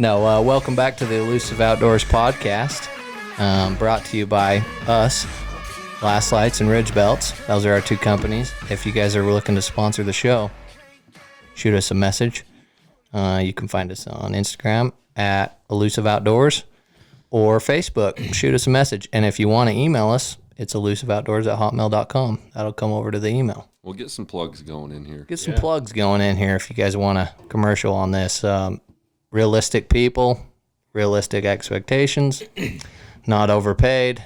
No, welcome back to the Elusive Outdoors podcast, brought to you by us, Last Lights and Ridge Belts. Those are our two companies. If you guys are looking to sponsor the show, shoot us a message. You can find us on Instagram at Elusive Outdoors or Facebook. Shoot us a message. And if you want to email us, it's elusiveoutdoors@hotmail.com. That'll come over to the email. We'll get some plugs going in here. Get some plugs going in here if you guys want a commercial on this. Realistic people, realistic expectations, not overpaid.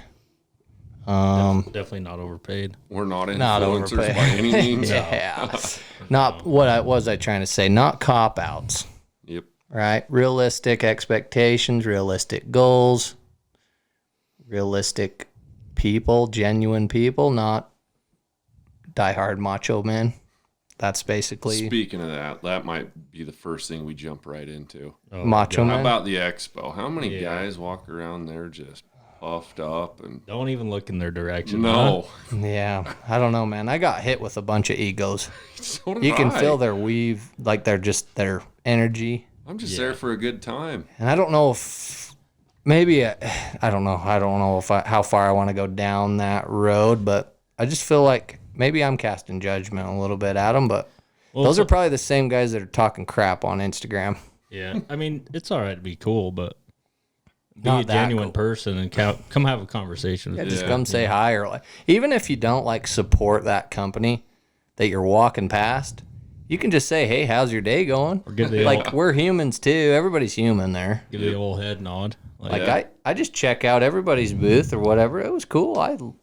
Definitely not overpaid. We're not Not influencers overpaid. by any means. Yeah. Not what was I trying to say? Not cop outs. Yep. Right? Realistic expectations, realistic goals, realistic people, genuine people, not diehard macho men. That's basically Speaking of that, that might be the first thing we jump right into. macho How men. about the Expo? How many Yeah. guys walk around there just puffed up and Don't even look in their direction. no? Yeah, I don't know, man. I got hit with a bunch of egos. So did You can I. feel their weave, like they're just their energy. I'm just there for a good time. And I don't know if maybe I don't know. I don't know if how far I want to go down that road, but I just feel like maybe I'm casting judgment a little bit at them. But those are probably the same guys that are talking crap on Instagram. Yeah, I mean, it's all right to be cool, but be Not a that genuine cool. person and come have a conversation with Just me. come say hi, or like, even if you don't like support that company that you're walking past, you can just say, "Hey, how's your day going?" Or give the Like, we're humans too. Everybody's human there. give the old head nod. Like Yeah. I just check out everybody's booth or whatever. It was cool.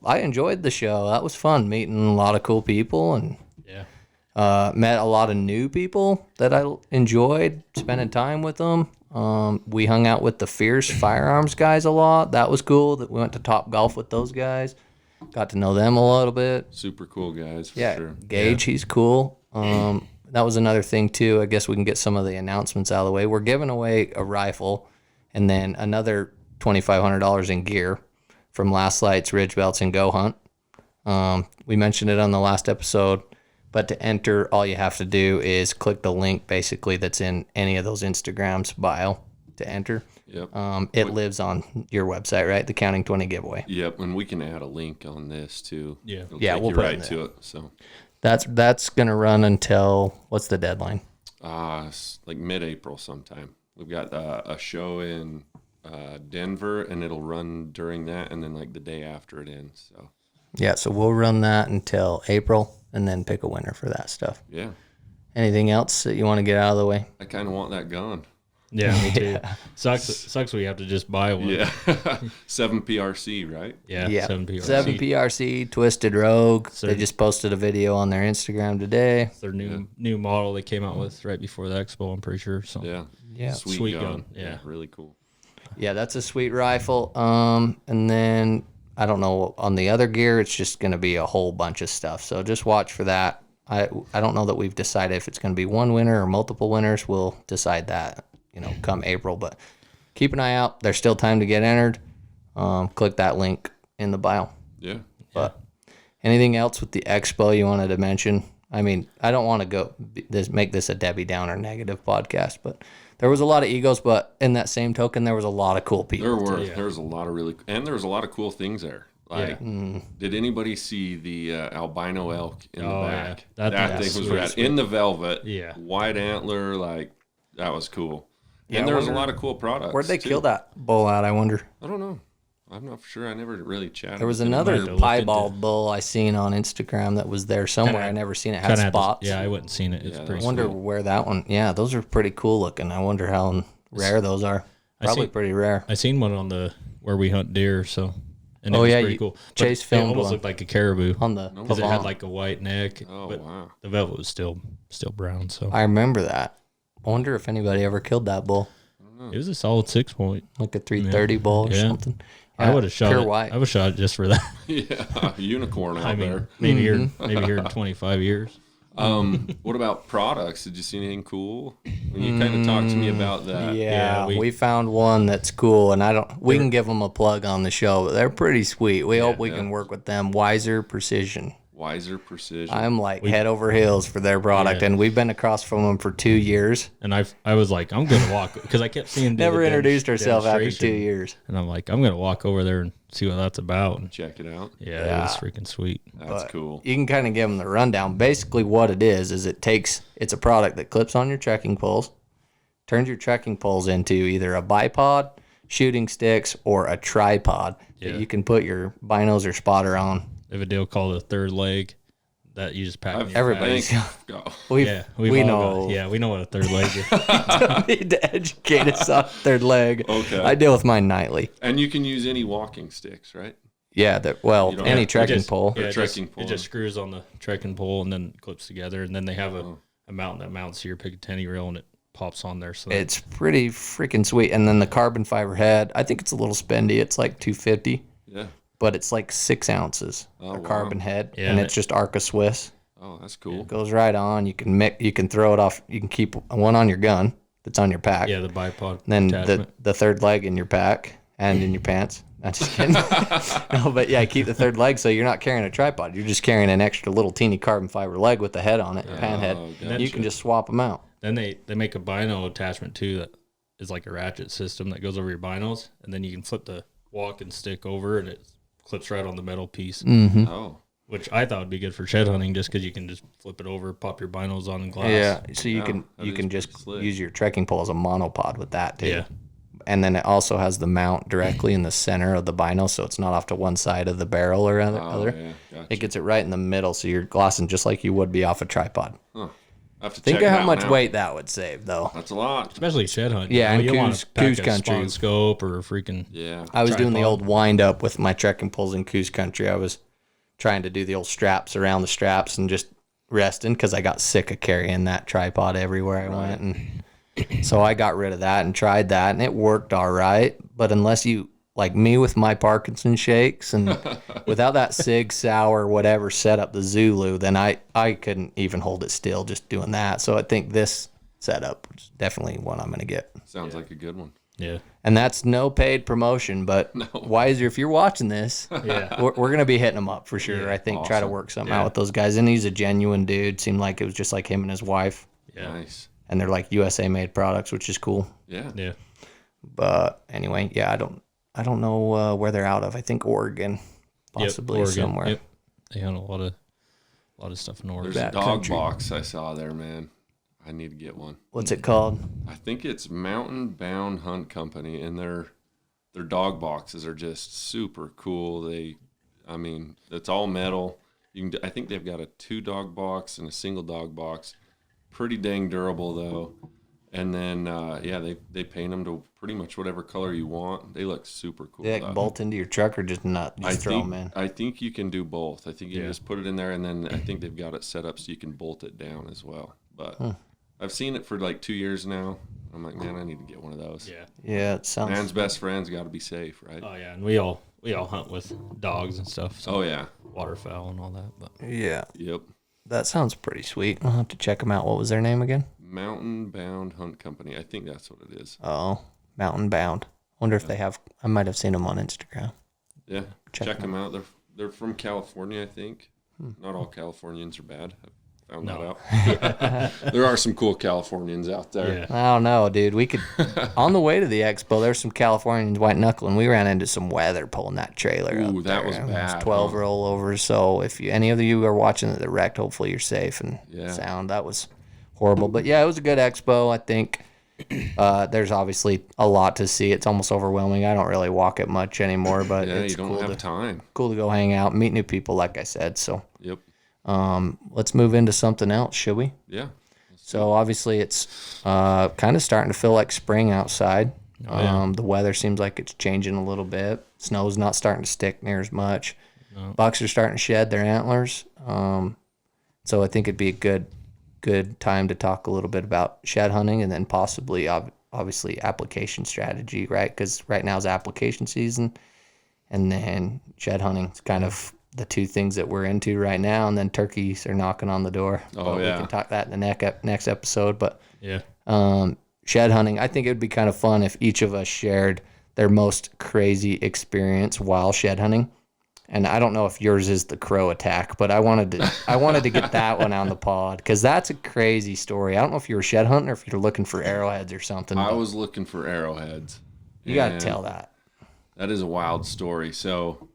I enjoyed the show. That was fun, meeting a lot of cool people, and yeah, met a lot of new people that I enjoyed spending time with them. We hung out with the Fierce Firearms guys a lot. That was cool. That we went to Top Golf with those guys. Got to know them a little bit. Super cool guys. For Yeah, sure. Gage, he's cool. That was another thing too. I guess we can get some of the announcements out of the way. We're giving away a rifle, and then another $2,500 in gear from Last Lights, Ridge Belts, and Go Hunt. We mentioned it on the last episode, but to enter, all you have to do is click the link basically that's in any of those Instagrams bio to enter. Yep. It lives on your website, right? The Counting 20 giveaway. Yep. And we can add a link on this too. Yeah. It'll Yeah, take we'll you put it right in to it. So, That's gonna run until what's the deadline? it's like mid-April sometime. We've got a show in Denver, and it'll run during that, and then like the day after it ends. So, Yeah, so we'll run that until April and then pick a winner for that stuff. yeah, Anything else that you want to get out of the way? I kind of want that gun. Yeah, me too. Sucks we have to just buy one. Yeah, 7 PRC, right? Yeah, 7 PRC. 7 PRC, Twisted Rogue. So- They just posted a video on their Instagram today. It's their new model they came out with right before the expo, I'm pretty sure. So Yeah, Yeah. sweet gun. gun, yeah. Really cool. Yeah, that's a sweet rifle. And then I don't know on the other gear, it's just going to be a whole bunch of stuff. So just watch for that. I don't know that we've decided if it's going to be one winner or multiple winners. We'll decide that, come April. But keep an eye out. There's still time to get entered. Click that link in the bio. Yeah. But anything else with the expo you wanted to mention? I mean, I don't want to make this a Debbie Downer negative podcast, but there was a lot of egos. But in that same token, there was a lot of cool people. There were. Yeah. There was a lot of there was a lot of cool things there. Like, did anybody see the albino elk in the Oh, back? yeah. That That's thing was sweet, rad. sweet. In the velvet. Yeah. White antler, like that was cool. Yeah, And there I was a wonder- lot of cool products. Where'd they too. kill that bull at? I wonder. I don't know. I'm not for sure. I never really chatted. There was with another have to look piebald bull I seen on Instagram that was there somewhere. I never seen it. Had Kinda had to- spots. yeah, I wouldn't seen it. It's Yeah, pretty I wonder sweet. where that one. Yeah, those are pretty cool looking. I wonder how rare those are. Probably seen- pretty rare. I seen one on the where we hunt deer, so and it Oh, was yeah, pretty cool. But Chase it filmed almost one. looked like a caribou On the because it had Pavon. like a white neck. Oh, but wow. the velvet was still brown. So I remember that. I wonder if anybody ever killed that bull, it was a solid 6 point. like a 330 bull or Yeah. something. I would have shot pure it. white. I would have shot it just for that. Yeah, unicorn out I mean, there. maybe Mm-hmm. here in 25 years. What about products? Did you see anything cool? When you kind of talked to me about that. Yeah, Yeah, we found one that's cool, and we can give them a plug on the show. But they're pretty sweet. We hope we yeah. can work with them. Wiser Precision. Wiser Precision. I'm like head over heels for their product, Yeah. and we've been across from them for 2 years. And I was like, I'm gonna walk because I kept seeing Never introduced herself after 2 demonstration, years. and I'm like, I'm gonna walk over there and see what that's about. And Check it out. yeah, it was freaking sweet. That's But cool. You can kind of give them the rundown. Basically, what it is it's a product that clips on your trekking poles, turns your trekking poles into either a bipod, shooting sticks, or a tripod Yeah. that you can put your binos or spotter on. They have a deal called a third leg that you just pack. in your Everybody's bag. got. We've we all know. got, yeah, we know what a third leg is. Don't need to educate us on third leg. Okay. I deal with mine nightly. And you can use any walking sticks, right? Yeah, You don't any have- trekking Just- pole. Yeah, Or it trekking just, pole. It just screws on the trekking pole and then clips together, and then they have a mount that mounts to your Picatinny reel, and it pops on there. So It's pretty freaking sweet. And then the carbon fiber head, I think it's a little spendy. It's like $250, Yeah. but it's like 6 ounces Oh, a wow. carbon head, Yeah, and and it's just Arca Swiss. Oh, that's cool. Goes right on. You can throw it off. You can keep one on your gun that's on your pack. yeah, the bipod Then attachment. the third leg in your pack and in your pants. Not just kidding. No, but yeah, keep the third leg so you're not carrying a tripod. You're just carrying an extra little teeny carbon fiber leg with the head on it, pan head. gotcha. You can just swap them out. Then they make a bino attachment too that is like a ratchet system that goes over your binos, and then you can flip the walking stick over, and it clips right on the metal piece, Oh, which I thought would be good for shed hunting, just because you can just flip it over, pop your binos on and glass. Yeah, so you Yeah, can that you is can pretty just slick. use your trekking pole as a monopod with that too. Yeah. And then it also has the mount directly in the center of the bino, so it's not off to one side of the barrel or other. yeah, gotcha. It gets it right in the middle, so you're glassing just like you would be off a tripod. I have to Think check of it how out much now. weight that would save, though. That's a lot. Especially shed hunting. Yeah, and you want coos- to pack coos a country. spawn scope or a freaking. Yeah. I was doing the Tripod. old wind up with my trekking poles in Coos Country. I was trying to do the old straps around the straps and just resting because I got sick of carrying that tripod everywhere I went. And so I got rid of that and tried that, and it worked all right. But unless you, like me with my Parkinson shakes and without that Sig Sauer whatever setup, the Zulu, then I couldn't even hold it still just doing that. So I think this setup is definitely one I'm going to get. Sounds like a good one. Yeah. And that's no paid promotion, but Wiser, if you're watching this, Yeah. we're going to be hitting him up for sure. I think try to awesome. work something out with those guys. And he's a genuine dude. Seemed like it was just like him and his wife. Yeah. Nice. And they're like USA made products, which is cool. Yeah. Yeah. But anyway, yeah, I don't know where they're out of. I think Oregon, possibly Yep, Oregon. somewhere. Yep. They had a lot of stuff in Oregon. There's a Back dog country. box I saw there, man. I need to get one. What's it called? I think it's Mountain Bound Hunt Company, and their dog boxes are just super cool. It's all metal. I think they've got a 2-dog box and a single dog box. Pretty dang durable though. And then they paint them to pretty much whatever color you want. They look super cool. They though. like bolt into your truck or just not? Just throw them in. I think you can do both. I think you can just put it in there, and then I think they've got it set up so you can bolt it down as well. But I've seen it for like 2 years now. I'm like, man, I need to get one of those. Yeah. Yeah, it sounds. Man's best friend's got to be safe, right? Oh yeah, and we all hunt with dogs and stuff. So Oh yeah. waterfowl and all that. But Yeah, Yep. that sounds pretty sweet. I'll have to check them out. What was their name again? Mountain Bound Hunt Company. I think that's what it is. Oh, Mountain Bound. Wonder if they have. I might have seen them on Instagram. Yeah. Check Check them out. They're from California, I think. Not all Californians are bad. I found that out. There are some cool Californians out there. yeah. I don't know, dude. We could on the way to the expo. There's some Californians white knuckling. We ran into some weather pulling that trailer. Ooh, up that there. was It bad, 12 huh? rollovers. So if any of you are watching the wrecked, hopefully you're safe and Yeah. sound. That was horrible, but yeah, it was a good expo. I think there's obviously a lot to see. It's almost overwhelming. I don't really walk it much anymore, but Yeah, it's you don't cool have time. to go hang out, meet new people, like I said. So Yep. let's move into something else, should we? Yeah. So obviously it's kind of starting to feel like spring outside. The weather seems like it's changing a little bit. Snow's not starting to stick near as much. Bucks are starting to shed their antlers. So I think it'd be a good time to talk a little bit about shed hunting and then possibly obviously application strategy, right? Because right now is application season, and then shed hunting is kind of the two things that we're into right now, and then turkeys are knocking on the door. Oh, But yeah. we can talk that in the next episode. But Yeah. shed hunting, I think it would be kind of fun if each of us shared their most crazy experience while shed hunting, And I don't know if yours is the crow attack, but I wanted to get that one on the pod because that's a crazy story. I don't know if you were shed hunting or if you're looking for arrowheads or something. I was looking for arrowheads. You got to tell that. That is a wild story. So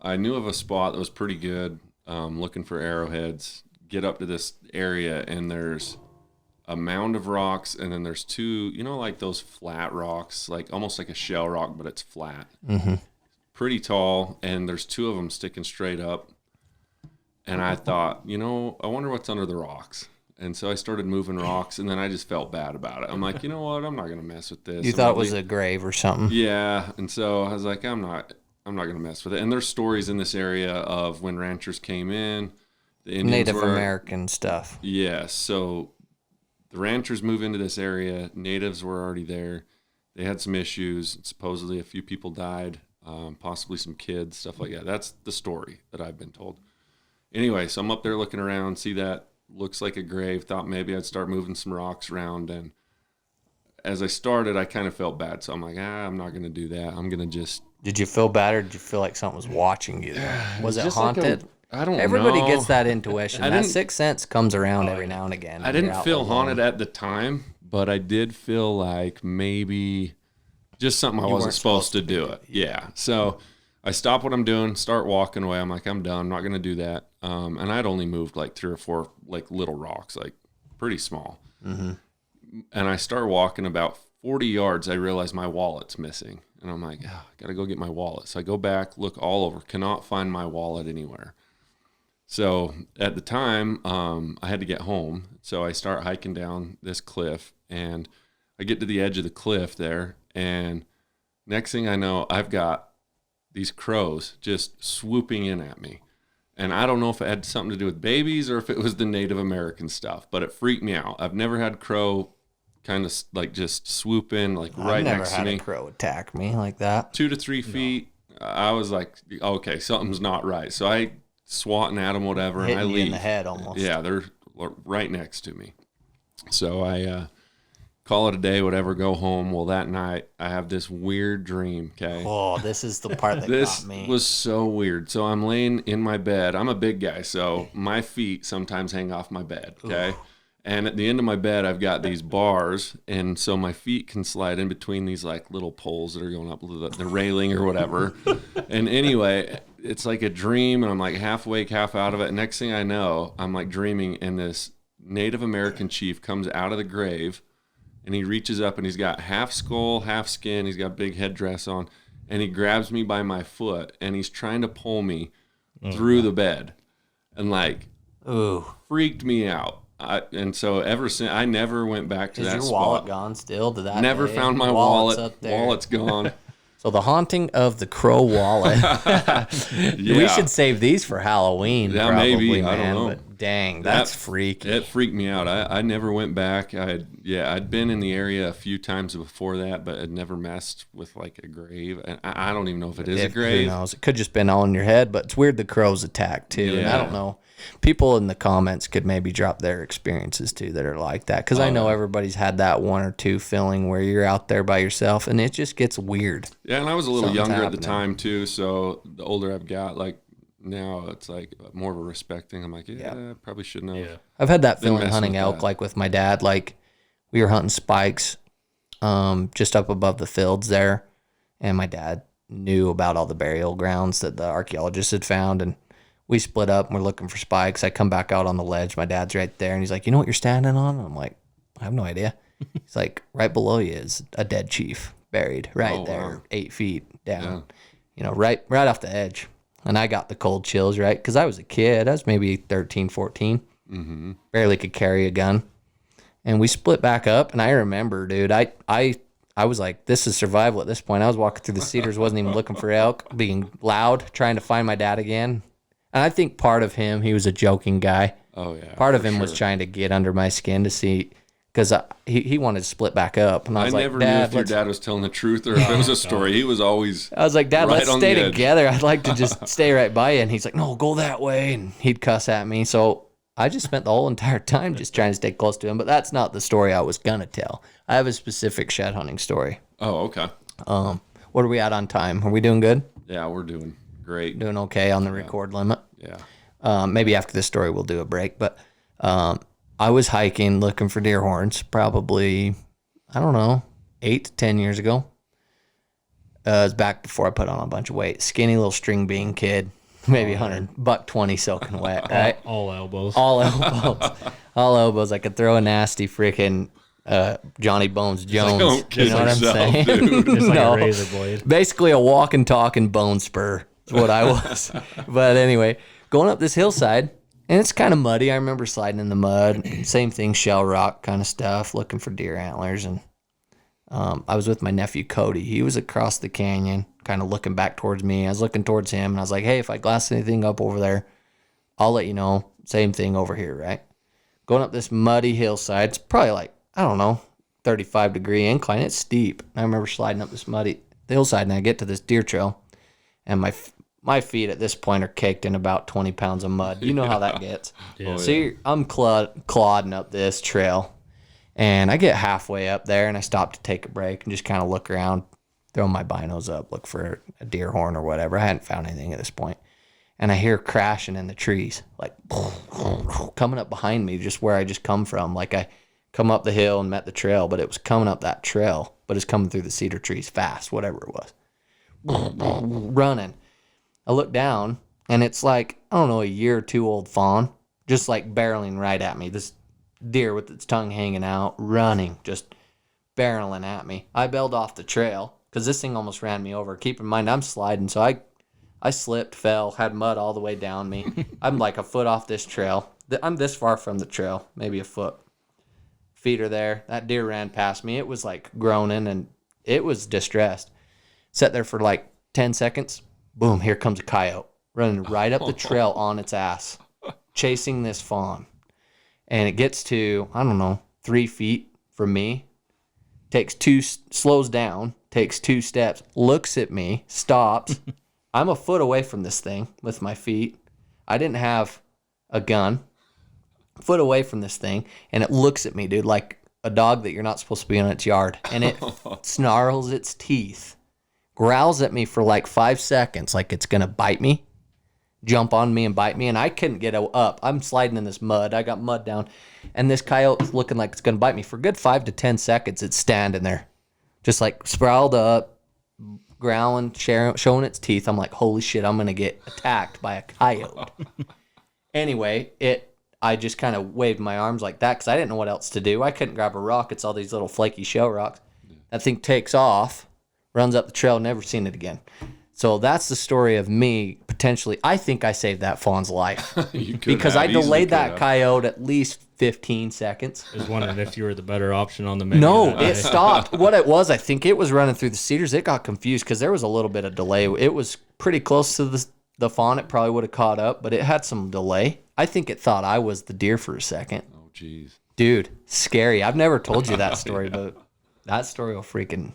I knew of a spot that was pretty good, looking for arrowheads. Get up to this area, and there's a mound of rocks, and then there's two, like those flat rocks, like almost like a shell rock, but it's flat. Mm-hmm. Pretty tall, and there's two of them sticking straight up. And I thought, I wonder what's under the rocks. And so I started moving rocks, and then I just felt bad about it. I'm like, you know what? I'm not going to mess with this. You thought it was a grave or something? Yeah. And so I was like, I'm not going to mess with it. And there's stories in this area of when ranchers came in, the Indians Native were, American stuff. Yeah. So the ranchers move into this area. Natives were already there. They had some issues. Supposedly a few people died, possibly some kids, stuff like that. That's the story that I've been told. Anyway, so I'm up there looking around, see that looks like a grave, thought maybe I'd start moving some rocks around. And as I started, I kind of felt bad. So I'm like, I'm not going to do that. I'm going to just... Did you feel bad, or did you feel like something was watching you there? Was it haunted? I don't know. Everybody gets that intuition. That sixth sense comes around every now and again. I didn't feel haunted at the time, but I did feel like maybe just something I wasn't supposed to do it. Yeah. So I stop what I'm doing, start walking away. I'm like, I'm done. I'm not going to do that. And I'd only moved like 3 or 4 like little rocks, like pretty small. Mm-hmm. And I start walking about 40 yards. I realize my wallet's missing. And I'm like, I got to go get my wallet. So I go back, look all over, cannot find my wallet anywhere. So at the time, I had to get home. So I start hiking down this cliff, and I get to the edge of the cliff there. And next thing I know, I've got these crows just swooping in at me. And I don't know if it had something to do with babies or if it was the Native American stuff, but it freaked me out. I've never had crow kind of like just swoop in like right next to me. I've never had a crow attack me like that. 2 to 3 feet. I was like, okay, something's not right. So I swatting at them, whatever, and I leave. In the head almost. Yeah, they're right next to me. So I call it a day, whatever, go home. Well, that night I have this weird dream, okay? Oh, this is the part that got me. This was so weird. So I'm laying in my bed. I'm a big guy, so my feet sometimes hang off my bed, okay? Ooh. And at the end of my bed, I've got these bars, and so my feet can slide in between these like little poles that are going up the railing or whatever. And anyway, it's like a dream, and I'm like half awake, half out of it. And next thing I know, I'm like dreaming, and this Native American chief comes out of the grave, and he reaches up, and he's got half skull, half skin. He's got a big headdress on, and he grabs me by my foot, and he's trying to pull me through the bed, and like, freaked me out. And so ever since, I never went back to that spot. Is your wallet gone still to that Never day? found my wallet. Wallet's gone. So the haunting of the crow wallet. Yeah. We should save these for Halloween. Yeah, probably, maybe. Man. I don't know. But dang, that's freaky. It freaked me out. I never went back. I'd been in the area a few times before that, but I'd never messed with like a grave. And I don't even know if it is a grave. Who knows? It could just been all in your head, but it's weird the crows attack too. Yeah. And I don't know. People in the comments could maybe drop their experiences too that are like that, because I know everybody's had that 1 or 2 feeling where you're out there by yourself and it just gets weird. Yeah, and I was a little younger at the time too, so the older I've got, like now it's like more of a respect thing. I'm like, I probably shouldn't have. Yeah. I've had that feeling hunting elk, like with my dad. Like we were hunting spikes just up above the fields there, and my dad knew about all the burial grounds that the archaeologists had found, and we split up and we're looking for spikes. I come back out on the ledge. My dad's right there, and he's like, "You know what you're standing on?" And I'm like, "I have no idea." He's like, "Right below you is a dead chief buried right there, wow. 8 feet down, right off the edge." And I got the cold chills, right? Because I was a kid. I was maybe 13, 14. Mm-hmm. Barely could carry a gun. And we split back up, and I remember, dude, I was like, this is survival at this point. I was walking through the cedars, wasn't even looking for elk, being loud, trying to find my dad again. And I think part of him, he was a joking guy. Oh, yeah. Part of him was trying to get under my skin to see, because he wanted to split back up. And I was like, never knew if your dad was telling the truth or if it was a story. He was always I was like, Dad, let's stay together. I'd like to just stay right by you. And he's like, no, go that way. And he'd cuss at me. So I just spent the whole entire time just trying to stay close to him. But that's not the story I was going to tell. I have a specific shed hunting story. Oh, okay. What are we at on time? Are we doing good? Yeah, we're doing great. Doing okay on the record limit. Yeah. Maybe after this story we'll do a break. But I was hiking looking for deer horns probably, I don't know, 8 to 10 years ago. It was back before I put on a bunch of weight. Skinny little string bean kid, maybe 120 soaking wet, right? All elbows. All elbows. All elbows. I could throw a nasty freaking Johnny Bones Jones. don't kiss You know what I'm yourself, saying? dude. Just like No. a razor blade. Basically a walking, talking bone spur is what I was. But anyway, going up this hillside, and it's kind of muddy. I remember sliding in the mud. Same thing, shell rock kind of stuff, looking for deer antlers. And I was with my nephew, Cody. He was across the canyon, kind of looking back towards me. I was looking towards him, and I was like, hey, if I glass anything up over there, I'll let you know. Same thing over here, right? Going up this muddy hillside. It's probably like, I don't know, 35-degree incline. It's steep. I remember sliding up this muddy hillside, and I get to this deer trail, and my feet at this point are caked in about 20 pounds of mud. You know how that gets. Yeah. So I'm clodding up this trail, and I get halfway up there, and I stop to take a break and just kind of look around, throw my binos up, look for a deer horn or whatever. I hadn't found anything at this point. And I hear crashing in the trees, like coming up behind me, just where I just come from. Like I come up the hill and met the trail, but it was coming up that trail, but it's coming through the cedar trees fast, whatever it was. Running. I look down, and it's like, I don't know, a year or two old fawn, just like barreling right at me. This deer with its tongue hanging out, running, just barreling at me. I bailed off the trail because this thing almost ran me over. Keep in mind, I'm sliding, so I slipped, fell, had mud all the way down me. I'm like a foot off this trail. I'm this far from the trail, maybe a foot. Feet are there. That deer ran past me. It was like groaning, and it was distressed. Sat there for like 10 seconds. Boom, here comes a coyote running right up the trail on its ass, chasing this fawn. And it gets to, I don't know, 3 feet from me, slows down, takes 2 steps, looks at me, stops. I'm a foot away from this thing with my feet. I didn't have a gun. A foot away from this thing, and it looks at me, dude, like a dog that you're not supposed to be in its yard. And it snarls its teeth, growls at me for like 5 seconds, like it's going to bite me, jump on me and bite me. And I couldn't get up. I'm sliding in this mud. I got mud down. And this coyote's looking like it's going to bite me. For a good 5 to 10 seconds, it's standing there, just like sprawled up, growling, showing its teeth. I'm like, holy shit, I'm going to get attacked by a coyote. Anyway, I just kind of waved my arms like that because I didn't know what else to do. I couldn't grab a rock. It's all these little flaky shell rocks. That thing takes off, runs up the trail, never seen it again. So that's the story of me potentially. I think I saved that fawn's life because I delayed that coyote at least 15 seconds. I was wondering if you were the better option on the menu. No, it stopped. What it was, I think it was running through the cedars. It got confused because there was a little bit of delay. It was pretty close to the fawn. It probably would have caught up, but it had some delay. I think it thought I was the deer for a second. Oh, jeez. Dude, scary. I've never told you that story, but that story will freaking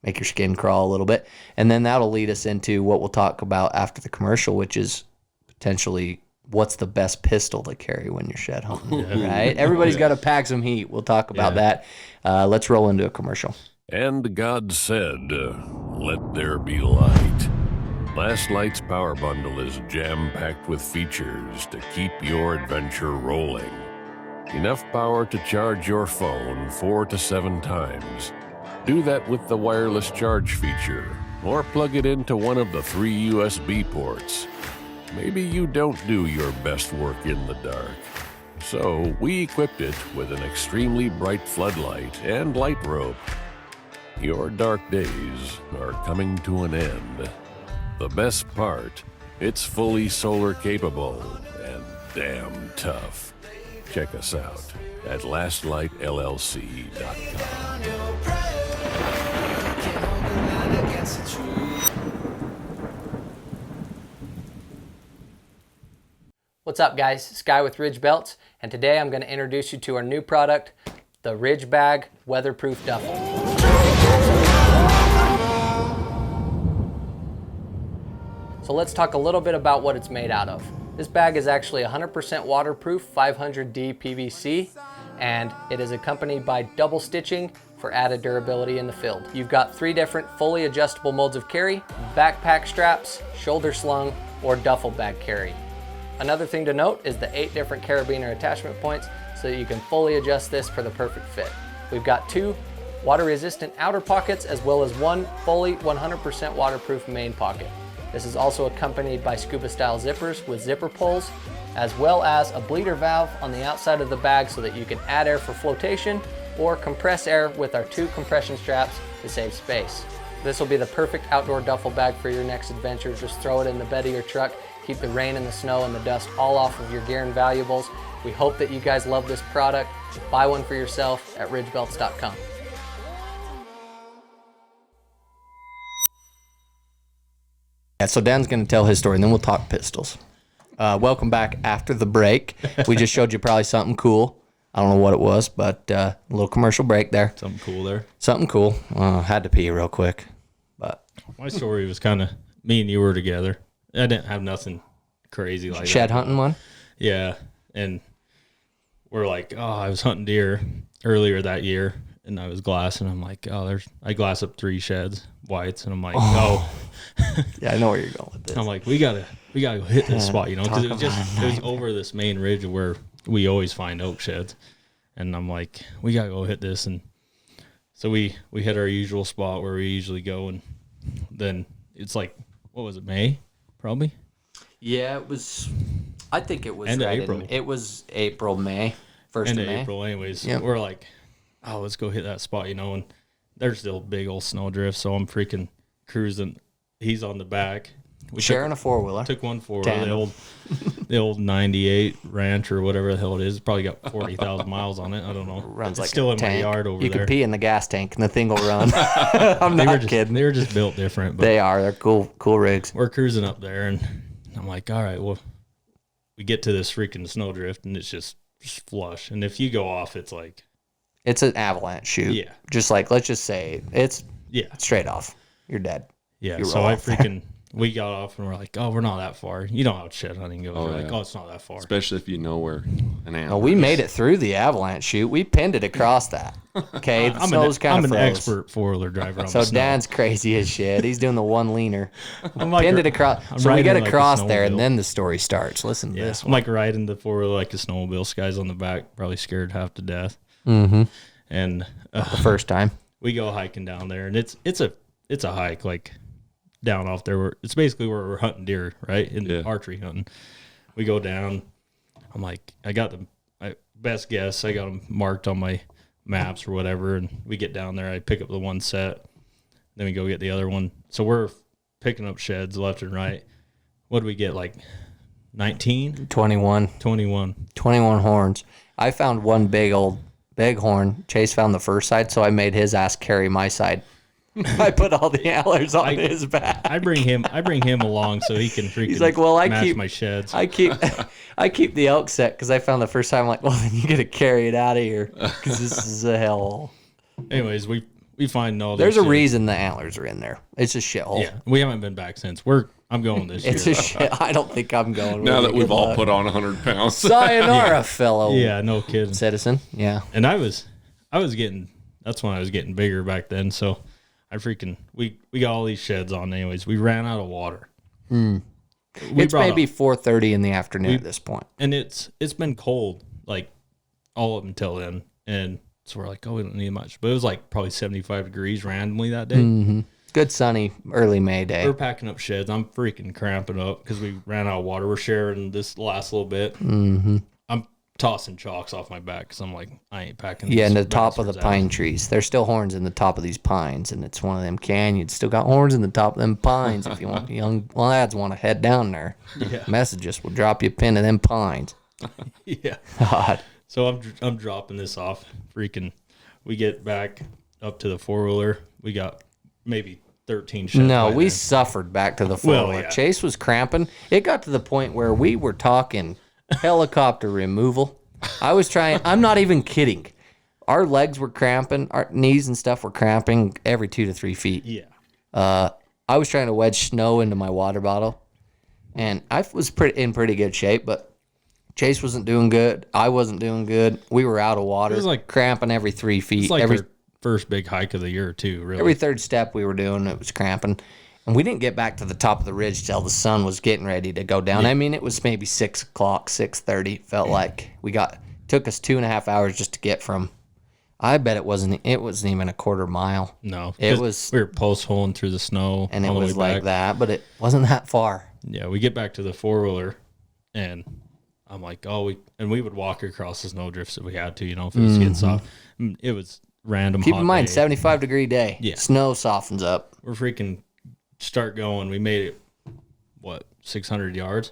make your skin crawl a little bit. And then that'll lead us into what we'll talk about after the commercial, which is potentially what's the best pistol to carry when you're shed hunting, right? Everybody's got to pack some heat. We'll talk about that. Let's roll into a commercial. And God said, let there be light. Last Light's Power Bundle is jam-packed with features to keep your adventure rolling. Enough power to charge your phone 4 to 7 times. Do that with the wireless charge feature, or plug it into one of the 3 USB ports. Maybe you don't do your best work in the dark. So we equipped it with an extremely bright floodlight and light rope. Your dark days are coming to an end. The best part, it's fully solar capable and damn tough. Check us out at lastlightllc.com. What's up, guys? Sky with Ridge Belts, and today I'm going to introduce you to our new product, the Ridge Bag Weatherproof Duffel. So let's talk a little bit about what it's made out of. This bag is actually 100% waterproof, 500D PVC, and it is accompanied by double stitching for added durability in the field. You've got 3 different fully adjustable modes of carry: backpack straps, shoulder slung, or duffel bag carry. Another thing to note is the 8 different carabiner attachment points so that you can fully adjust this for the perfect fit. We've got 2 water-resistant outer pockets as well as 1 fully 100% waterproof main pocket. This is also accompanied by scuba-style zippers with zipper pulls, as well as a bleeder valve on the outside of the bag so that you can add air for flotation or compress air with our 2 compression straps to save space. This will be the perfect outdoor duffel bag for your next adventure. Just throw it in the bed of your truck, keep the rain and the snow and the dust all off of your gear and valuables. We hope that you guys love this product. Buy one for yourself at ridgebelts.com. Yeah, so Dan's going to tell his story, and then we'll talk pistols. Welcome back after the break. We just showed you probably something cool. I don't know what it was, but a little commercial break there. Something cool there. Something cool. Had to pee real quick. But My story was kind of, me and you were together. I didn't have nothing crazy like shed that. hunting one? Yeah, and we're like, oh, I was hunting deer earlier that year, and I was glassing. I'm like, oh, I glass up 3 sheds, whites, and I'm like, oh. Yeah, I know where you're going with this. I'm like, we gotta go hit this spot, you know, because it was over this main ridge where we always find oak sheds, and I'm like, we gotta go hit this, and so we hit our usual spot where we usually go, and then it's like, what was it, May, probably? Yeah, it was. I think it was End of April. It was April, May, 1st of End of May. April, anyways. Yep. We're like, oh, let's go hit that spot, you know, and there's still big old snow drift, so I'm freaking cruising. He's on the back. We Sharing a 4-wheeler. took one for Tandem. the old 98 Ranch or whatever the hell it is. It's probably got 40,000 miles on it. I don't know. Runs It's like still a in my tank. yard over you there. can pee in the gas tank and the thing will run. I'm They not were just kidding. They were just built different. But They are. They're cool rigs. we're cruising up there, and I'm like, all right, well, we get to this freaking snowdrift, and it's just flush. And if you go off, it's like, It's an avalanche shoot. Yeah. Just like, let's just say it's yeah, straight off. You're dead. yeah. You So roll I off there. freaking, we got off, and we're like, oh, we're not that far. You know how shed hunting goes. Oh, We're like, yeah. oh, it's not that far. Especially if you know where an antler Oh, we is. made it through the avalanche shoot. We pinned it across that. Okay, the snow's kind I'm of an froze. expert 4-wheeler driver on So the snow. Dan's crazy as shit. He's doing the one leaner. I'm like, Pinned it across. I'm So we riding get like a across there, and snowmobile. then the story starts. Listen to Yeah, this I'm one. like riding the 4-wheeler like a snowmobile. Guys on the back, probably scared half to death. Mm-hmm. And The first time. we go hiking down there, and it's a hike like down off there. It's basically where we're hunting deer, right? In Yeah. archery hunting. We go down. I'm like, I got best guess. I got them marked on my maps or whatever, and we get down there. I pick up the one set, then we go get the other one. So we're picking up sheds left and right. What do we get? Like 19, 21. 21. 21 horns. I found one big horn. Chase found the first side, so I made his ass carry my side. I put all the antlers on his back. I bring him along so he can freaking He's like, well, I match keep my sheds. I keep the elk set because I found the first time. I'm like, well, then you got to carry it out of here because this is a hellhole. Anyways, we find all There's this a shit. reason the antlers are in there. It's a shithole. Yeah, we haven't been back since. I'm going this It's year. a shit. I don't think I'm going. Now with that it. we've Good all luck. put on 100 pounds. Sayonara, fellow Yeah, no kidding. citizen. Yeah. And I was getting. That's when I was getting bigger back then. So I freaking we got all these sheds on. Anyways, we ran out of water. It's maybe 4:30 in the afternoon at this point. and it's been cold like all up until then, and so we're like, oh, we don't need much. But it was like probably 75 degrees randomly that day. Good sunny early May day. We're packing up sheds. I'm freaking cramping up because we ran out of water. We're sharing this last little bit. Mm-hmm. I'm tossing chalks off my back because I'm like, I ain't packing. Yeah, in these the top of the bastards out. pine trees. There's still horns in the top of these pines, and it's one of them canyons. Still got horns in the top of them pines. If you want, young lads want to head down there, Yeah. message us. We'll drop you a pin of them pines. Yeah. God. So I'm dropping this off. Freaking, we get back up to the 4-wheeler. We got maybe 13 sheds. No, by we then. suffered back to the Well, 4-wheeler. yeah. Chase was cramping. It got to the point where we were talking helicopter removal. I was trying. I'm not even kidding. Our legs were cramping. Our knees and stuff were cramping every 2 to 3 feet. Yeah. I was trying to wedge snow into my water bottle, and I was in pretty good shape, but Chase wasn't doing good. I wasn't doing good. We were out of water. It was like- cramping every 3 feet. It's like every our first big hike of the year too. Really, Every third step we were doing, it was cramping. And we didn't get back to the top of the ridge till the sun was getting ready to go down. Yeah. I mean, it was maybe 6 o'clock, 6:30. Felt like took us 2.5 hours just to get from. I bet it wasn't even a quarter mile. no, It 'cause was, we were post holing through the snow, and it on the was way like back. that, but it wasn't that far. Yeah, we get back to the 4-wheeler, and I'm like, we would walk across the snow drifts if we had to, if it was getting soft. It was random. Keep hot in mind, day. 75-degree day. Yeah. Snow softens up. We're freaking start going. We made it 600 yards.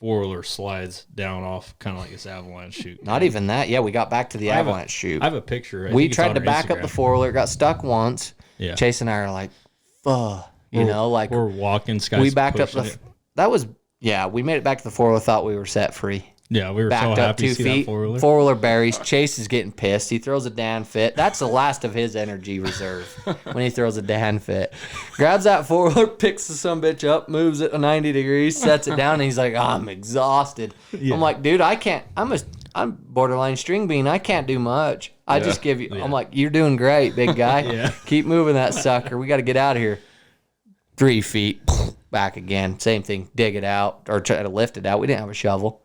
4-wheeler slides down off kind of like this avalanche chute. Not even that. Yeah, we got back to the avalanche chute. I have a picture. I We think it's tried on to our back up Instagram. the 4-wheeler, got stuck once. Yeah. Chase and I are like, fuck. We're walking. Sky's We backed up pushing it. we made it back to the 4-wheeler, thought we were set free. Yeah, we were Backed so up happy 2 to see feet. that 4-wheeler. 4-wheeler berries. Chase is getting pissed. He throws a Dan fit. That's the last of his energy reserve when he throws a Dan fit. Grabs that 4-wheeler, picks the sumbitch up, moves it 90 degrees, sets it down, and he's like, I'm exhausted. Yeah. I'm like, dude, I can't. I'm borderline string bean. I can't do much. I just give you. I'm like, you're doing great, big guy. Yeah. Keep moving that sucker. We got to get out of here. 3 feet back again. Same thing. Dig it out or try to lift it out. We didn't have a shovel.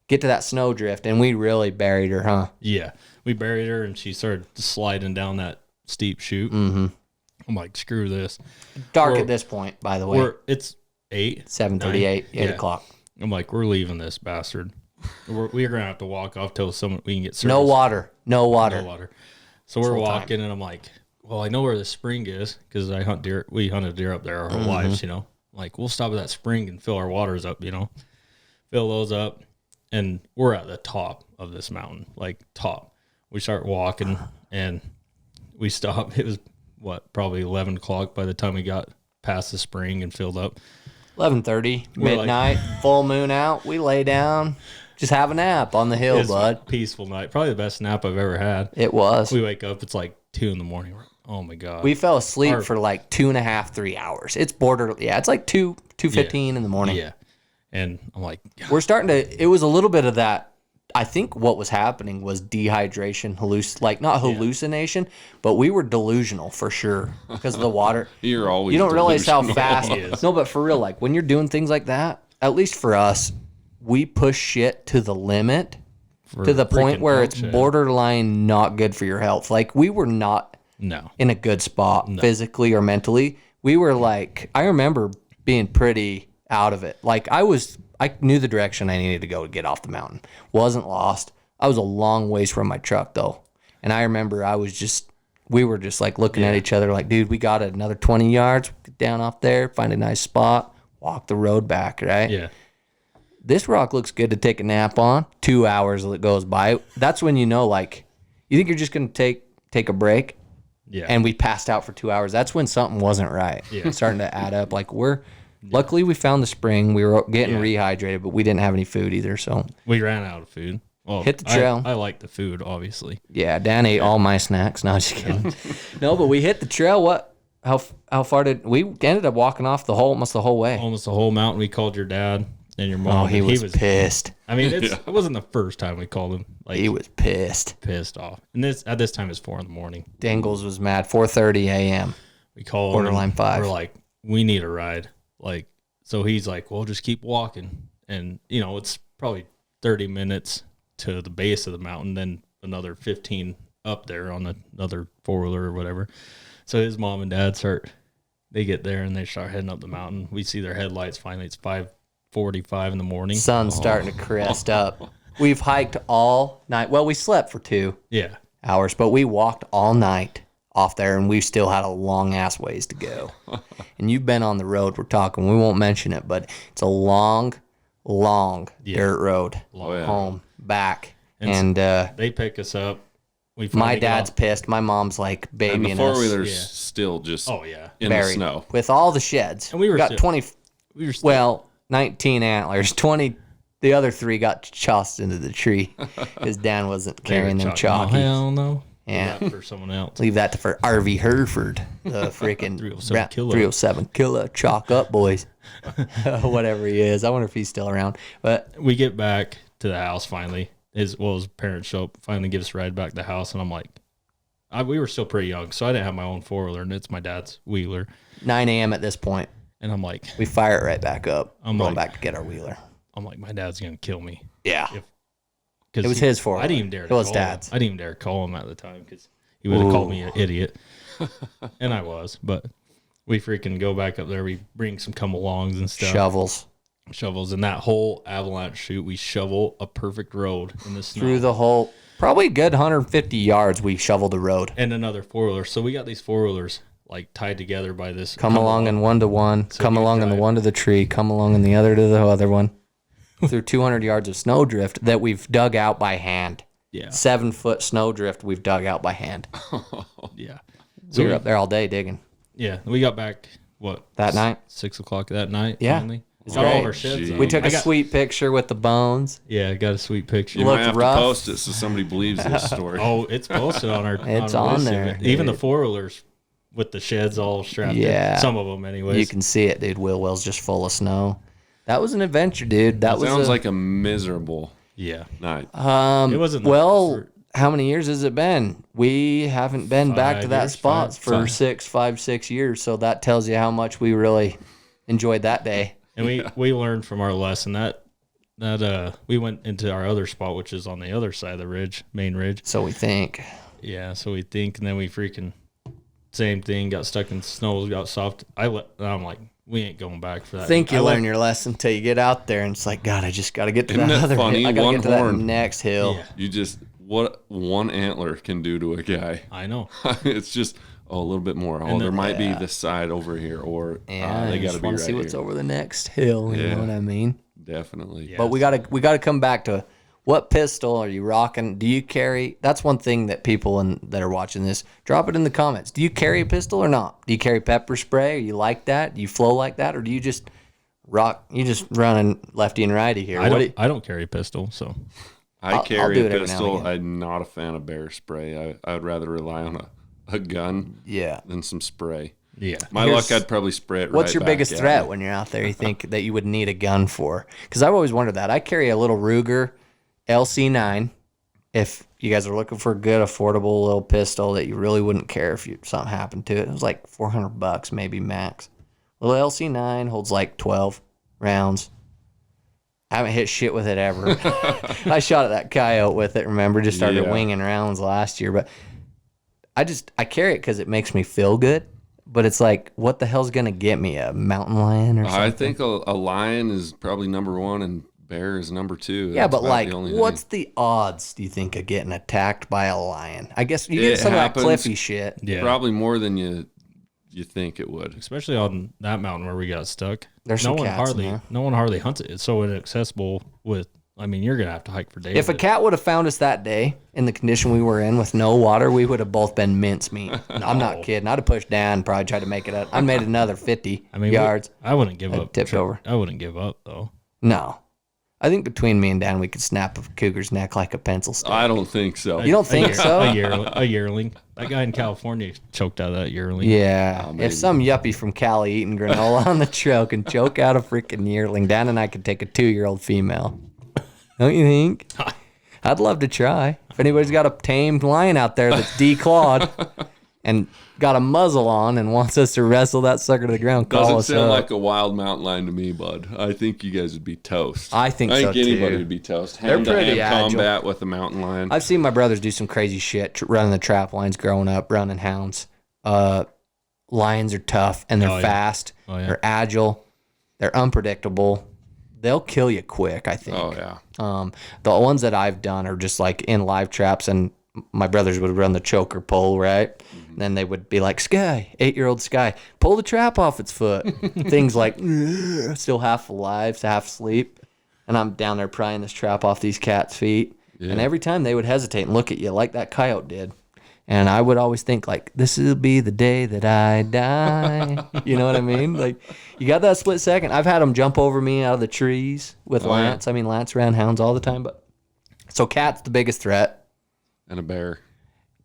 Get to that snow drift, and we really buried her, huh? Yeah, we buried her, and she started sliding down that steep chute. Mm-hmm. I'm like, screw this. Dark We're- at this point, by the way. It's 8. 7:38, 8 Yeah. o'clock. I'm like, we're leaving this bastard. We're gonna have to walk off till we can get service. No water. No water. No water. So we're Full time. walking, and I'm like, well, I know where the spring is because I hunt deer. We hunted deer up there our whole Mm-hmm. lives, Like, we'll stop at that spring and fill our waters up, Fill those up, and we're at the top of this mountain, like top. We start walking, and we stop. It was probably 11 o'clock by the time we got past the spring and filled up. 11:30, We're midnight, full moon out. We lay down, just have a nap on the hill, It's a bud. peaceful night, probably the best nap I've ever had. It was. We wake up, it's like 2 in the morning. We're like, oh my god. We fell asleep Our- for like 2.5, 3 hours. It's it's like 2:15 in the morning. Yeah, and I'm like, We're starting to. It was a little bit of that. I think what was happening was dehydration, not hallucination, but we were delusional for sure because of the water. You're always You don't realize how delusional. fast. He is. No, but for real, like when you're doing things like that, at least for us, we push shit to the limit, to the point freaking where it's health shit. borderline not good for your health. Like we were not no. in a good spot physically or mentally. We were like, I remember being pretty out of it. Like I knew the direction I needed to go to get off the mountain. Wasn't lost. I was a long ways from my truck though. And I remember we were just like looking at each other like, dude, we got it another 20 yards, get down off there, find a nice spot, walk the road back, right? Yeah. This rock looks good to take a nap on. 2 hours that goes by. That's when you know, like, you think you're just going to take a break. Yeah. And we passed out for 2 hours. That's when something wasn't right. Yeah. It's starting to add up. Like luckily we found the spring. We were getting rehydrated, but we didn't have any food either. So We ran out of food. Well, Hit the trail. I like the food, obviously. yeah, Dan ate all my snacks. No, just kidding. No, but we hit the trail. How far did we ended up walking off almost the whole way? Almost the whole mountain. We called your dad and your mom. Oh, he and was pissed. I mean, it wasn't the first time we called him. Like He was pissed. pissed off. And at this time it's 4 in the morning. Dingles was mad. 4:30 a.m. We called Borderline him. 5. We're like, we need a ride. Like, so he's like, well, just keep walking. And it's probably 30 minutes to the base of the mountain, then another 15 up there on another 4-wheeler or whatever. So his mom and dad they get there and they start heading up the mountain. We see their headlights finally. It's 5:45 in the morning. Sun's starting to crest up. We've hiked all night. Well, we slept for 2 Yeah. hours, but we walked all night off there, and we still had a long ass ways to go. And you've been on the road. We're talking. We won't mention it, but it's a long dirt road home back. And They pick us up. We my finally get dad's off- pissed. My mom's like And the babying four us. wheeler's Yeah. still just Oh yeah. in the Buried snow. with all the sheds. And we were got still- 20. We were still, Well, 19 antlers. 20. The other 3 got tossed into the tree because Dan wasn't they were carrying them chalky. chalkies. Oh, hell no. Yeah. Leave that for someone else. Leave that for RV Hereford, the freaking 307 killer. 307 killer. Chalk up, boys. Whatever he is. I wonder if he's still around. But We get back to the house finally. His parents show up, finally give us a ride back to the house, and I'm like, we were still pretty young, so I didn't have my own 4-wheeler, and it's my dad's wheeler. 9 a.m. at this point. And I'm like, We fire it right back up. I'm going like- back to get our wheeler. I'm like, my dad's gonna kill me. Yeah. Cause It was his 4-wheeler. I didn't even dare. It was call him. Dad's. I didn't even dare call him at the time because he would have called me an idiot, and I was. But we freaking go back up there. We bring some come-alongs and stuff, shovels, and that whole avalanche chute. We shovel a perfect road in the snow Through the whole, probably a good 150 yards, we shoveled the road. and another 4-wheeler. So we got these 4-wheelers like tied together by this. Come along in one to one, So come you along in the drive- one to the tree, come along in the other to the other one. Through 200 yards of snowdrift that we've dug out by hand. Yeah, 7-foot snowdrift we've dug out by hand. yeah. So we were up there all day digging. Yeah, we got back That night? 6 o'clock that night. Yeah. Finally. It's Got all great. of our sheds. Gee. on. We took I a got- sweet picture with the bones. Yeah, I got a sweet picture. You Looked might have rough. to post it so somebody believes this story. Oh, it's posted on our. It's our on list. there, Even the dude. 4-wheelers with the sheds all strapped. Yeah. in. Some of them, anyways. You can see it, dude. Will's just full of snow. That was an adventure, dude. That was Sounds like a miserable Yeah. night. It wasn't. well, how many years has it been? We haven't been back to 5 that years, spot for five. 6 years. So that tells you how much we really enjoyed that day. and we learned from our lesson that we went into our other spot, which is on the other side of the ridge, main ridge. So we think. Yeah. So we think, and then we freaking same thing. Got stuck in snow. Got soft. I'm like, we ain't going back for that. Think you I learn your lesson until you get out there, and it's like, God, I just got to get to Isn't that that other funny? hill. I got to One get to that horn. next hill. Yeah. You just what one antler can do to a guy. I know. It's just a little bit more. Oh, And there then- might be this side over here, or Yeah, they you got just to be want right to see what's here. over the next hill. You Yeah. know what I mean? Definitely. Yeah. But we gotta come back to what pistol are you rocking? Do you carry? That's one thing that people that are watching this, drop it in the comments. Do you carry a pistol or not? Do you carry pepper spray? Are you like that? Do you flow like that, or do you just rock? You just running lefty and righty here. I What don't. I don't carry a pistol, so I'll carry do a it every now and pistol. again. I'm not a fan of bear spray. I would rather rely on a gun yeah. than some spray. yeah. My Here's- luck, I'd probably spray it right What's your back biggest at threat me. when you're out there? You think that you would need a gun for? Because I've always wondered that. I carry a little Ruger LC9. If you guys are looking for a good, affordable little pistol that you really wouldn't care if something happened to it, it was like $400 maybe max. Little LC9 holds like 12 rounds. I haven't hit shit with it ever. I shot at that coyote with it. Remember, just started Yeah. winging rounds last year, but I carry it because it makes me feel good. But it's like, what the hell's gonna get me? A mountain lion or something? I think a lion is probably number one and bear is number two. Yeah, That's but about like, the only what's thing. the odds, do you think, of getting attacked by a lion? I guess you It get some happens. of that cliffy shit. Yeah. Probably more than you think it would. Especially on that mountain where we got stuck. There's no some one cats in hardly there. no one hardly hunts it. It's so inaccessible with I mean, you're gonna have to hike for days. If a cat would have found us that day in the condition we were in with no water, we would have both been mincemeat. I'm not kidding. I'd have pushed down and probably tried to make it up. I made another 50 I mean yards. I wouldn't give up. tipped over. I wouldn't give up though. No. I think between me and Dan, we could snap a cougar's neck like a pencil stick. I don't think so. You don't think so? A yearling. That guy in California choked out of that yearling. Yeah. maybe. If some yuppie from Cali eating granola on the trail can choke out a freaking yearling, Dan and I could take a 2-year-old female. Don't you think? I'd love to try. If anybody's got a tamed lion out there that's declawed and got a muzzle on and wants us to wrestle that sucker to the ground, call Doesn't us sound up. like a wild mountain lion to me, bud. I think you guys would be toast. I think so, anybody too. would be toast. They're Hand to pretty hand agile. combat with a mountain lion. I've seen my brothers do some crazy shit running the trap lines growing up, running hounds. Lions are tough and they're Oh, yeah. fast. Oh, yeah. They're agile. They're unpredictable. They'll kill you quick, I think. Oh yeah. The ones that I've done are just like in live traps, and my brothers would run the choker pole, right? And then they would be like, Sky, 8-year-old Sky, pull the trap off its foot. Things like, "Ugh," still half alive, half asleep. And I'm down there prying this trap off these cats' feet. And every time they would hesitate and look at you like that coyote did. And I would always think, like, this will be the day that I die. You know what I mean? Like, you got that split second. I've had them jump over me out of the trees with yeah. Lance. I mean, Lance ran hounds all the time. But so cat's the biggest threat. And a bear.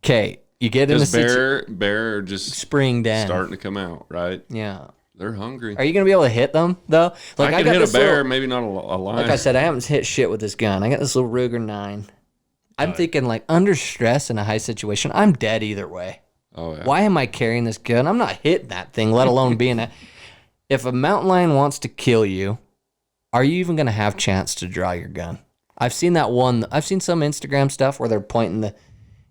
Okay, you get in a Because bear are just spring den. starting to come out, right? Yeah. They're hungry. Are you going to be able to hit them, though? Like, I can got hit a this bear, little- maybe not a lion. Like I said, I haven't hit shit with this gun. I got this little Ruger 9. I'm thinking like under stress in a high situation, I'm dead either way. Oh yeah. Why am I carrying this gun? I'm not hitting that thing, let alone being a. If a mountain lion wants to kill you, are you even going to have chance to draw your gun? I've seen that one. I've seen some Instagram stuff where they're pointing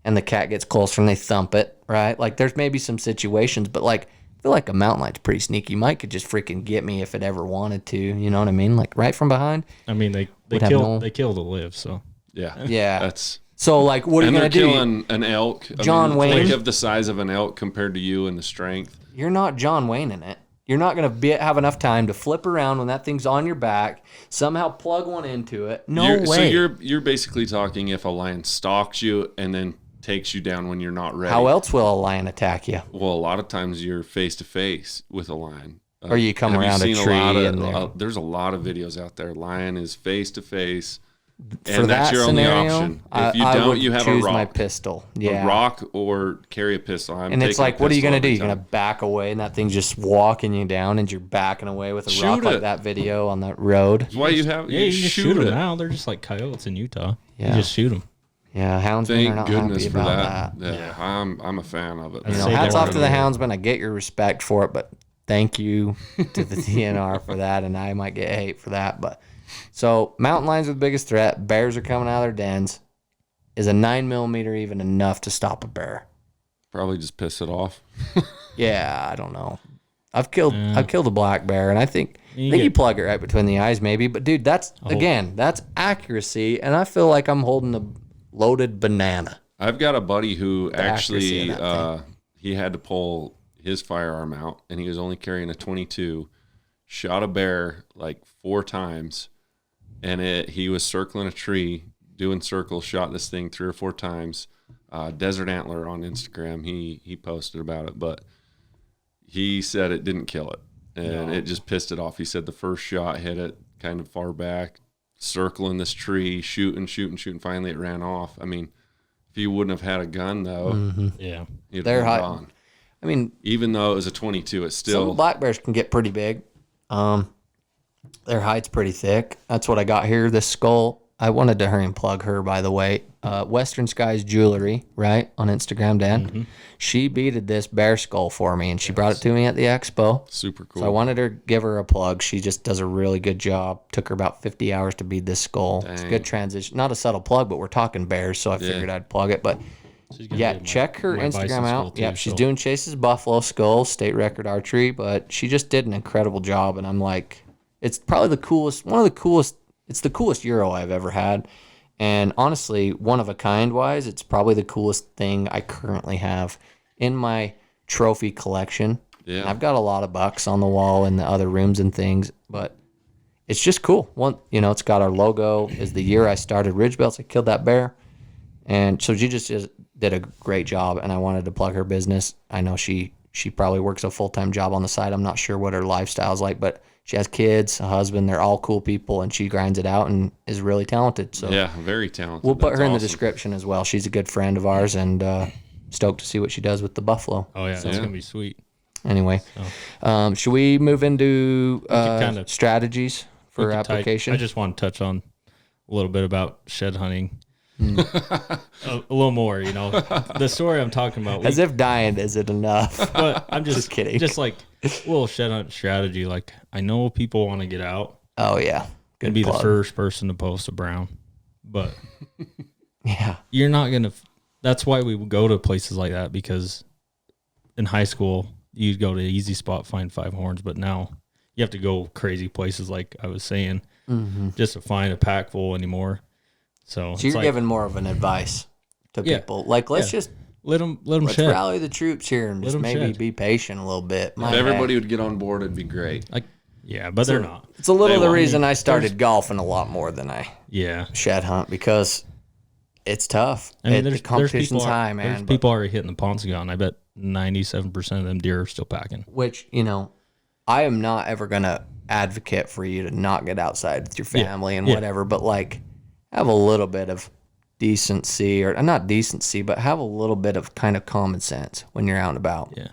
and the cat gets closer and they thump it, right? Like there's maybe some situations, but like I feel like a mountain lion's pretty sneaky. Mike could just freaking get me if it ever wanted to. You know what I mean? Like right from behind. I mean, they kill to live, so. Yeah. Yeah. That's. So like, what are you And going they're to do? killing an elk. John Wayne. Think of the size of an elk compared to you and the strength. You're not John Wayne in it. You're not going to have enough time to flip around when that thing's on your back, somehow plug one into it. No way. So you're basically talking if a lion stalks you and then takes you down when you're not ready. How else will a lion attack you? Well, a lot of times you're face to face with a lion. Or you come have around a seen tree there's a lot of videos out there. Lion is face to face. For And that's that your scenario, only option. If you I don't, would you have a choose rock. my pistol. Yeah. A rock or carry a pistol. And it's like, what are you going to do? You're going to back away and that thing's just walking you down and you're backing away with a rock Shoot like it. that video on that road. That's why you have Yeah, you can just shoot them it. now. They're just like coyotes in Utah. Yeah. You just shoot them. Yeah, houndsmen are Thank not goodness happy for about that. Yeah, I'm a fan of it. I You know, Say hats they're off to the one houndsmen. I get your respect for it, but thank you to the DNR for that, and I might get hate for that. But so mountain lions are the biggest threat. Bears are coming out of their dens. Is a 9mm even enough to stop a bear? Probably just piss it off. Yeah, I don't know. I've killed a black bear, and I think You you get- plug it right between the eyes, maybe. But dude, that's accuracy, and I feel like I'm holding a loaded banana. I've got a buddy who accuracy actually of that he had to pull his firearm out, and he was only carrying a 22. Shot a bear like 4 times, and he was circling a tree, doing circles. Shot this thing 3 or 4 times. Desert Antler on Instagram. He posted about it, but he said it didn't kill it, and it just pissed it off. He said the first shot hit it kind of far back, circling this tree, shooting. Finally, it ran off. I mean, if he wouldn't have had a gun, though, Yeah. he'd They're have hot. gone. I mean, Even though it was a 22, it's some still black bears can get pretty big. Their hide's pretty thick. That's what I got here. This skull. I wanted to hurry and plug her, by the way. Western Skies Jewelry, right, on Instagram, Dan. Mm-hmm. She beaded this bear skull for me, and she brought it to me at the expo. super cool. So I wanted to give her a plug. She just does a really good job. Took her about 50 hours to bead this skull. It's a Dang. good transition. Not a subtle plug, but we're talking bears, so I figured I'd plug it. But She's gonna yeah, do my- check her my bison Instagram skull out. too, Yeah, she's so- doing Chase's buffalo skull, state record archery, but she just did an incredible job. And I'm like, it's probably the coolest, it's the coolest Euro I've ever had. And honestly, one of a kind wise, it's probably the coolest thing I currently have in my trophy collection. Yeah. And I've got a lot of bucks on the wall in the other rooms and things, but it's just cool. It's got our logo. Is the year I started Ridgebelts. I killed that bear. And so she just did a great job, and I wanted to plug her business. I know she probably works a full-time job on the side. I'm not sure what her lifestyle's like, but she has kids, a husband. They're all cool people, and she grinds it out and is really talented. So Yeah, very talented. we'll put That's her in the awesome. description as well. She's a good friend of ours, and stoked to see what she does with the buffalo. Oh yeah, that's gonna be sweet. Anyway, should we move into kinda- strategies for We could application? I just want to touch on a little bit about shed hunting. a little more, the story I'm talking about. As if dying isn't enough. But I'm just kidding. Just like a little shed hunt strategy. Like I know people want to get out Oh yeah, good and be plug. the first person to post a brown, but Yeah, you're not gonna. That's why we would go to places like that, because in high school you'd go to easy spot, find 5 horns, but now you have to go crazy places, like I was saying, just to find a pack full anymore. So so you're giving more of an advice to Yeah. people. Like, let's Yeah. just let them let's shed. rally the troops here and Let just 'em maybe shed. be patient a little bit. If everybody would get on board, it'd be great. Like yeah, but they're not. It's a little They the won't. reason I started golfing a lot more than I Yeah. shed hunt, because it's tough. I mean, The there's competition's people high, man. There's but- people already hitting the ponce gun. I bet 97% of them deer are still packing. which, I am not ever going to advocate for you to not get outside with your family and Yeah. whatever, but like have a little bit of decency, or not decency, but have a little bit of kind of common sense when you're out and about. Yeah.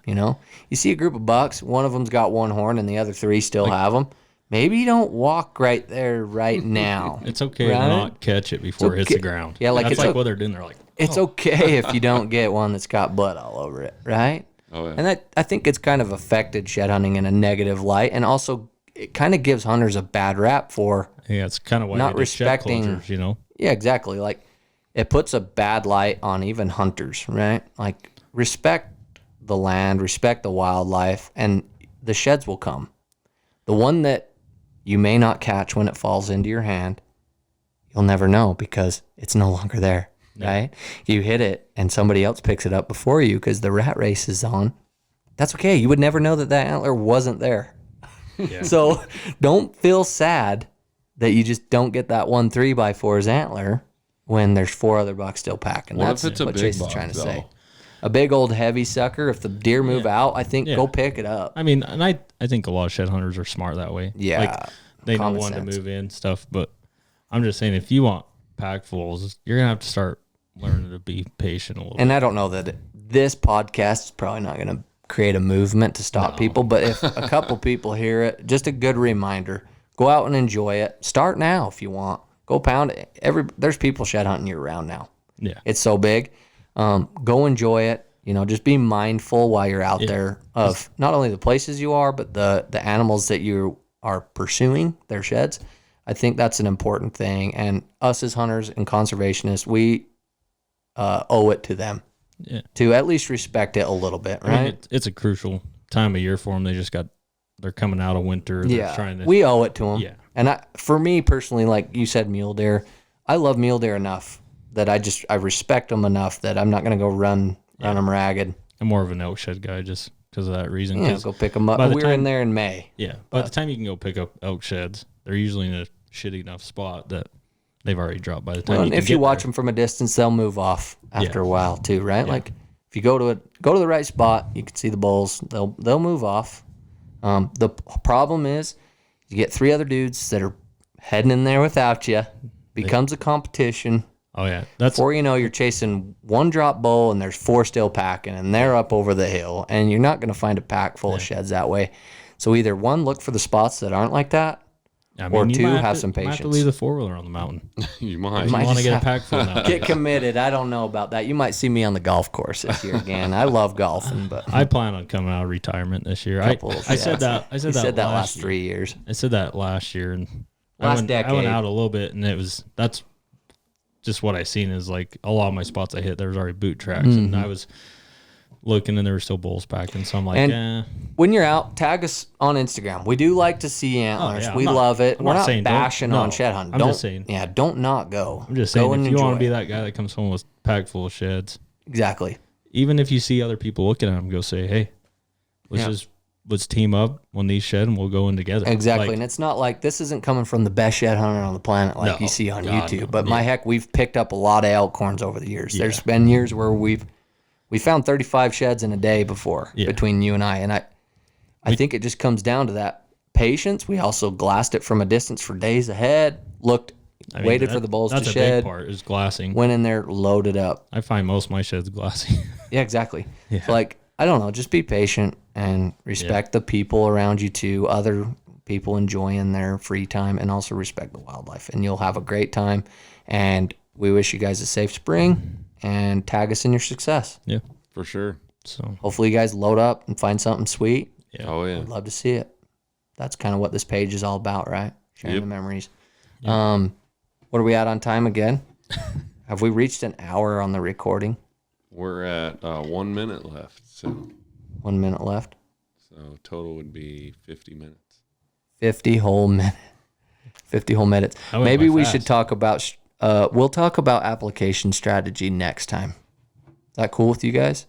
You see a group of bucks, one of them's got 1 horn and the other 3 still have them. maybe don't walk right there right now. It's okay Right? to not catch it before it hits okay. the ground. Yeah, like that's it's like what they're doing. They're like, It's okay if you don't get one that's got blood all over it, right? Oh, yeah. And I think it's kind of affected shed hunting in a negative light, and also it kind of gives hunters a bad rap for yeah, it's kind of why not they do shed respecting. closures, Yeah, exactly. Like it puts a bad light on even hunters, right? Like respect the land, respect the wildlife, and the sheds will come. The one that you may not catch when it falls into your hand, you'll never know because it's no longer there, right? You hit it and somebody else picks it up before you because the rat race is on. That's okay. You would never know that antler wasn't there. Yeah. So don't feel sad that you just don't get that 1 3x4's antler when there's 4 other bucks still packing. What That's if it's a what big Chase is buck, trying to though? say. A big old heavy sucker, if the deer move out, I think Yeah. go pick it up. I mean, and I think a lot of shed hunters are smart that way. Yeah, like they know common when sense. to move in stuff. But I'm just saying, if you want packfuls, you're gonna have to start learning to be patient a little. And I don't know that this podcast is probably not going to create a movement to stop people, but if a couple people hear it, just a good reminder, go out and enjoy it. Start now if you want. Go pound it. There's people shed hunting year round now. bit. Yeah, It's so big. Go enjoy it. Just be mindful while you're out there of not only the places you are, but the animals that you are pursuing, their sheds. I think that's an important thing. And us as hunters and conservationists, we owe it to them yeah. to at least respect it a little bit, I mean, right? it's a crucial time of year for them. They're coming out of winter. They're trying to. We owe it to them. Yeah. And for me personally, like you said, mule deer, I love mule deer enough that I respect them enough that I'm not going to go run them ragged. I'm more of an elk shed guy just because of that reason. Yeah, 'cause go pick them up. by the We were in time- there in May. Yeah, by the time you can go pick up elk sheds, they're usually in a shitty enough spot that they've already dropped. By the time Well, you and can if you get watch there. them from a distance, they'll move off after Yeah. a while too, right? Yeah. Like if you go to the right spot, you can see the bulls. They'll move off. The problem is you get 3 other dudes that are heading in there without you. Becomes a competition. Oh yeah, that's Before you know, you're chasing 1 drop bull and there's 4 still packing, and they're up over the hill, and you're not going to find a pack full of sheds that way. So either 1, look for the spots that aren't like that, I or you 2, might have some You might have to patience. leave the 4-wheeler on the mountain. You might. You might want to just get a have- pack full now. Get committed. I don't know about that. You might see me on the golf course this year again. I love golfing, but I plan on coming out of retirement this year. I Couple of said sheds. that. I said you that, said that last year. 3 years. I said that last year, and Last I went decade. out a little bit, and that's just what I seen is like a lot of my spots I hit. There was already boot tracks, and I was looking, and there were still bulls packing. So I'm like, And when you're out, tag us on Instagram. We do like to see antlers. yeah, We I'm not- love it. I'm We're not not saying don't- bashing on no, shed hunting. I'm Don't, just saying- yeah, don't not go. I'm just Go saying, and if you want to enjoy be it. that guy that comes home with a pack full of sheds, Exactly. even if you see other people looking at them, go say, hey, let's team up on these shed, and we'll go in together. Exactly. Like, And it's not like this isn't coming from the best shed hunter on the planet like No, you see on God, YouTube. no. But my heck, we've picked up a lot of elk horns over the years. There's been years where we found 35 sheds in a day before between you and I. And I think it just comes down to that patience. We also glassed it from a distance for days ahead, waited for the bulls to that's a shed, big part is glassing. went in there, loaded up. I find most of my sheds glassy. Yeah, exactly. Yeah. So like, I don't know, just be patient and respect the people around you too, other people enjoying their free time, and also respect the wildlife, and you'll have a great time. And we wish you guys a safe spring, and tag us in your success. Yeah. For sure. So Hopefully you guys load up and find something sweet. yeah. Oh, yeah. I'd love to see it. That's kind of what this page is all about, right? Sharing Yep. the memories. What are we at on time again? Have we reached an hour on the recording? We're at 1 minute left. So 1 minute left. total would be 50 minutes. 50 whole minutes. 50 whole minutes. That went Maybe by we fast. should talk about, we'll talk about application strategy next time. Is that cool with you guys?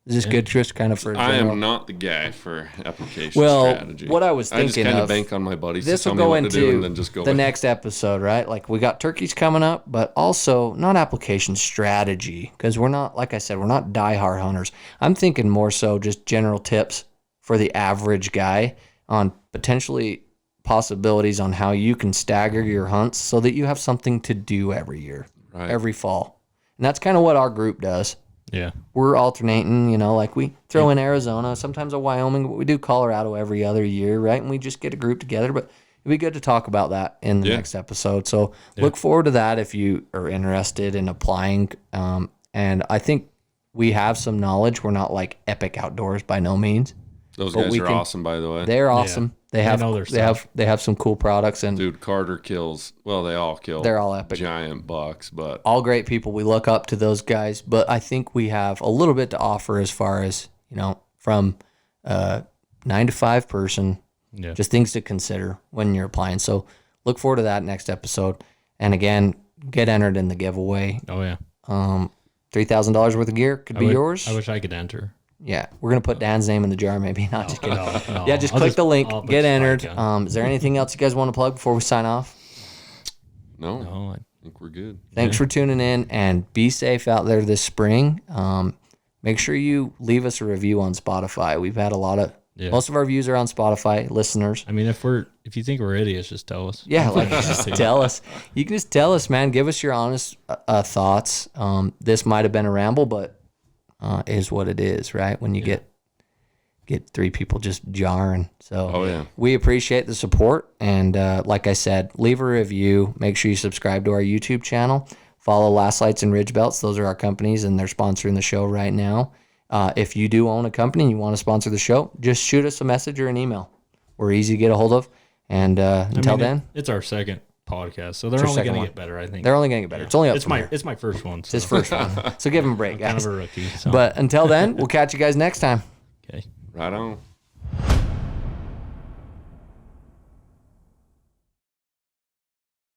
Is this good, Chris? Kind of for a I general- am not the guy for application Well, strategy. what I was I just thinking kind of- of bank on my buddies This to will tell go me what to do into and then just go the with it. next episode, right? Like we got turkeys coming up, but also not application strategy, because we're not, like I said, we're not diehard hunters. I'm thinking more so just general tips for the average guy on potentially possibilities on how you can stagger your hunts so that you have something to do every year, Right. every fall. And that's kind of what our group does. Yeah. We're alternating, like we throw in Arizona, sometimes a Wyoming, but we do Colorado every other year, right? And we just get a group together. But be good to talk about that in the next episode. So look forward to that if you are interested in applying. And I think we have some knowledge. We're not like Epic Outdoors by no means. Those guys are awesome, by the way. They're awesome. They have some cool products, and dude, Carter kills. Well, they all kill. They're all epic, giant bucks, but all great people. We look up to those guys, but I think we have a little bit to offer as far as from 9 to 5 person. Yeah. Just things to consider when you're applying. So look forward to that next episode. And again, get entered in the giveaway. Oh yeah. $3,000 worth of gear could be yours. I wish I could enter. Yeah, we're gonna put Dan's name in the jar, maybe. Not just kidding. No. Yeah, just click the link, get entered. Is there anything else you guys want to plug before we sign off? No, I think we're good. Thanks for tuning in, and be safe out there this spring. Make sure you leave us a review on Spotify. We've had a lot of most of our views are on Spotify listeners. I mean, if you think we're idiots, just tell us. Yeah, just tell us. You can just tell us, man. Give us your honest thoughts. This might have been a ramble, but is what it is, right? When you get 3 people just jarring. So we appreciate the support. And like I said, leave a review. Make sure you subscribe to our YouTube channel. Follow Last Lights and Ridge Belts. Those are our companies, and they're sponsoring the show right now. If you do own a company and you want to sponsor the show, just shoot us a message or an email. We're easy to get a hold of. And until then, it's our second podcast, so they're only going to get better. I think they're only going to get better. It's only up it's my first one. So. It's his first one, so give him a break, guys. Kind of a rookie. So. But until then, we'll catch you guys next time. Okay, right on.